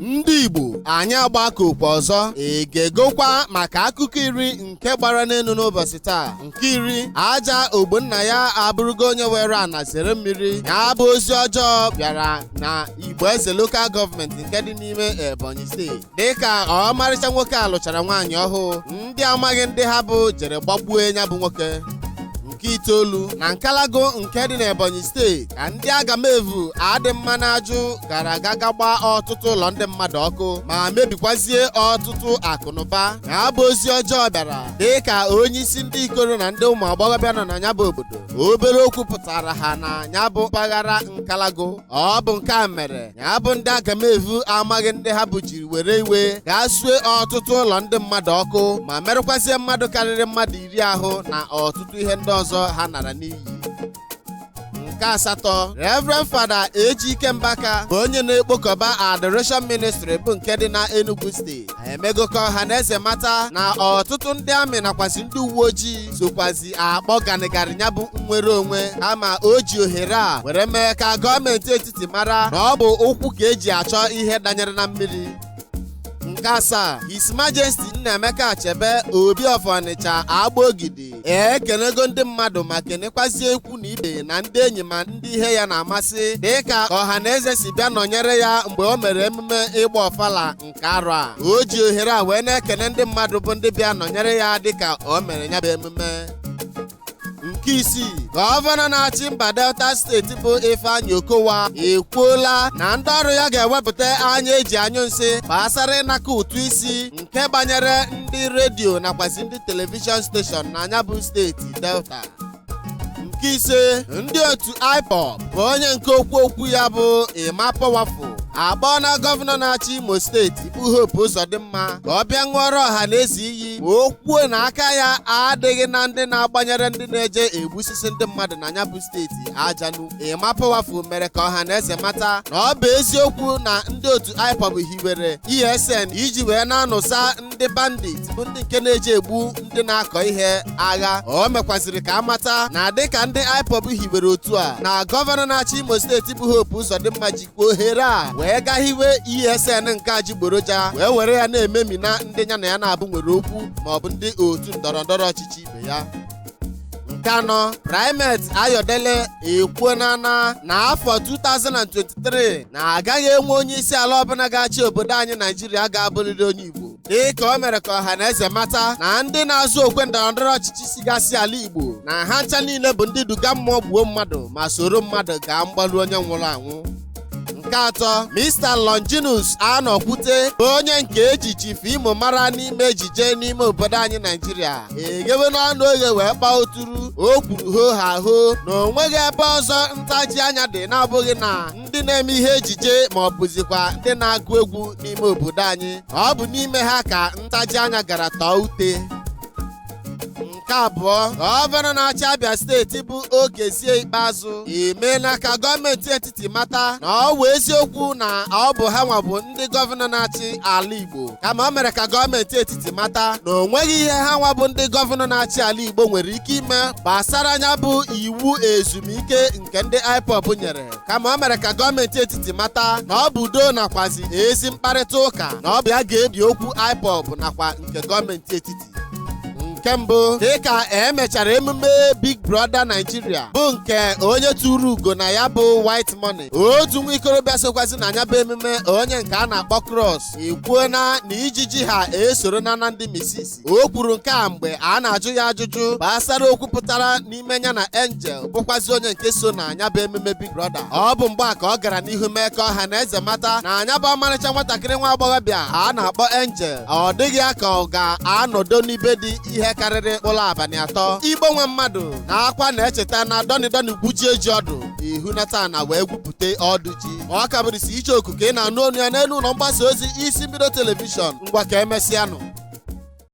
ndị Igbo anyị agbakọkwa ọzọ egegokwa maka akụkọ iri nke gbara n'elu n'ụbọchị taa. Nke iri, aja Ogbonna ya abụrụgo onye were ana sere mmiri. Ya bụ ozi ọjọọ bịara na Igbo Eze Local Government nke dị n'ime Ebonyi steeti. Dịka ọmarịcha nwoke a lụchara nwaanyị ọhụụ, ndị amaghị ndị ha bụ jere gbagbuo ya bụ nwoke. Nke itoolu, na Nkalago nke dị n'Ebonyi steeti ka ndị agamevu adị mma n'ajụ gara aga gagba ọtụtụ ụlọ ndị mmadụ ọkụ ma mebikwazie ọtụtụ akụnụba. Ya bụ ozi ọjọọ bịara dịka onye isi ndị ikoro na ndị ụmụ agbọghọbịa nọ na ya bụ obodo obere okwu pụtara ha na ya bụ mpaghara Nkalago. Ọ bụ nke a mere ya bụ ndị agamevu amaghị ndị ha bụ jiri were iwe gaa sue ọtụtụ ụlọ ndị mmadụ ọkụ ma merụkwazie mmadụ karịrị mmadụ 10 ahụ na ọtụtụ ihe ndị ọzọ ha nara n'iyi. Nke asatọ, Reverend Fada Ejike Mbaka bụ onye na-ekpokọba Adoration Ministry bụ nke dị na Enugu steeti emegokọ ọha na eze mata na ọtụtụ ndị amị nakwazi ndị uwe ojii sokwazi akpọ ganịgarị ya bụ nnwere onwe kama o ji ohere a were mee ka gọọmenti etiti mara na ọ bụ ụkwụ ka eji achọ ihe danyere na mmiri. Nke asaa, His Majesty Nnaemeka Achebe Obi of Onitsha Agbogidi ekenego ndị mmadụ ma kenekwazie ekwu na ibe na ndị enyi ma ndị ihe ya na-amasị dịka ọha na eze si bịa nọnyere ya mgbe o mere emume ịgba ọfala nke arọ a. O ji ohere a wee na-ekene ndị mmadụ bụ ndị bịa nọnyere ya dịka o mere ya bụ emume. Nke isii, gọvanọ na-achị mba Delta steeti bụ Ifeanyi Okowa ekwuola na ndị ọrụ ya ga-ewepụta anya eji anyụ nsị gbasara ịnaka ụtụ isi nke banyere ndị redio nakwazi ndị telivishọn steshọn na anya bụ steeti Delta. Nke ise, ndị otu IPOB bụ onye nke okwu ya bụ Emma Powerful agbọọ na gọvanọ na-achị Imo steeti bụ Hope Uzodimma ka ọ bịa ṅụọrọ ọha na eze iyi ma o kwuo na aka ya adịghị na ndị na-agbanyere ndị na-eje egbusisi ndị mmadụ na ya bụ steeti ajanụ. Emma Powerful mere ka ọha na eze mata na ọ bụ eziokwu na ndị otu IPOB hiwere ESN iji wee na-anụsa ndị bandit bụ ndị nke na-eje egbu ndị na-akọ ihe agha. O mekwaziri ka amata na dịka ndị IPOB hiwere otu a na gọvanọ na-achị Imo steeti bụ Hope Uzodimma jikwa ohere a wee gaa hiwe ESN nke ajịgboroja wee were ya na-ememina ndị ya na ya na-abụ nwere okwu maọbụ ndị otu ndọrọndọrọ ọchịchị ibe ya. Nke anọ, Primate Ayodele ekwuona na afọ 2023 na agaghị enwe onye isi ala ọbụla ga-achị obodo anyị Naijiria ga-abụrịrị onye Igbo dịka o mere ka ọha na eze mata na ndị na-azụ okwe ndọrọndọrọ ọchịchị sigasị ala Igbo na ha ncha niile bụ ndị duga mmụọ gbuo mmadụ ma soro mmadụ gaa mgbalu onye nwụrụ anwụ. Nke atọ, Mr. Longinus Anokwute bụ onye nke eji Chief Imo mara n'ime ejije n'ime obodo anyị Naijiria egewe n'ọnụ oge wee kpaa oturu. O kwuru ho ha ho na o nweghị ebe ọzọ ntaji anya dị na-abụghị na ndị na-eme ihe ejije ma ọ bụzikwa ndị na-agụ egwu n'ime obodo anyị. Ọ bụ n'ime ha ka ntaji anya gara tọọ ute. Nke abụọ, gọvanọ na-achị Abia steeti bụ Okezie Ikpeazụ emeela ka gọọmenti etiti mata na ọ bụ eziokwu na ọ bụ ha nwa bụ ndị gọvanọ na-achị ala Igbo kama o mere ka gọọmenti etiti mata na o nweghị ihe ha nwa bụ ndị gọvanọ na-achị ala Igbo nwere ike ime gbasara anya bụ iwu ezumike nke ndị IPOB nyere kama o mere ka gọọmenti etiti mata na ọ bụ udo nakwazi ezi mkparịta ụka na ọ bụ ya ga-ebi okwu IPOB nakwa nke gọọmenti etiti. Nke mbụ, dịka emechara emume Big Brother Nigeria bụ nke onye tụrụ ugo na ya bụ White Money, otu nwa ikorobịa sokwazi na ya bụ emume onye nke a na-akpọ Cross ekwuona na ijiji ha esoro na ndị misisi. O kwuru nke a mgbe a na-ajụ ya ajụjụ gbasara okwu pụtara n'ime ya na Angel bụkwazi onye nke so na ya bụ emume Big Brother. Ọ bụ mgbe a ka ọ gara n'ihu mee ka ọha na eze mata na anya bụ ọmarịcha nwatakịrị nwa agbọghọbịa a na-akpọ Angel ọ dịghị ya ka ọ ga-anọdo n'ibe dị ihe karịrị ụlọ abalị 3. Igbo nwe mmadụ na akwa na-echeta na dọnidọni gwuchie ji ọdụ ihunata na wee gwupụta ọdụ ji. Ọ ka bụrịsị iche oku ka ị na-anụ onu ya n'elu ụlọ mgbasa ozi isi mbido telivishọn. Ngwa ka emesịanụ.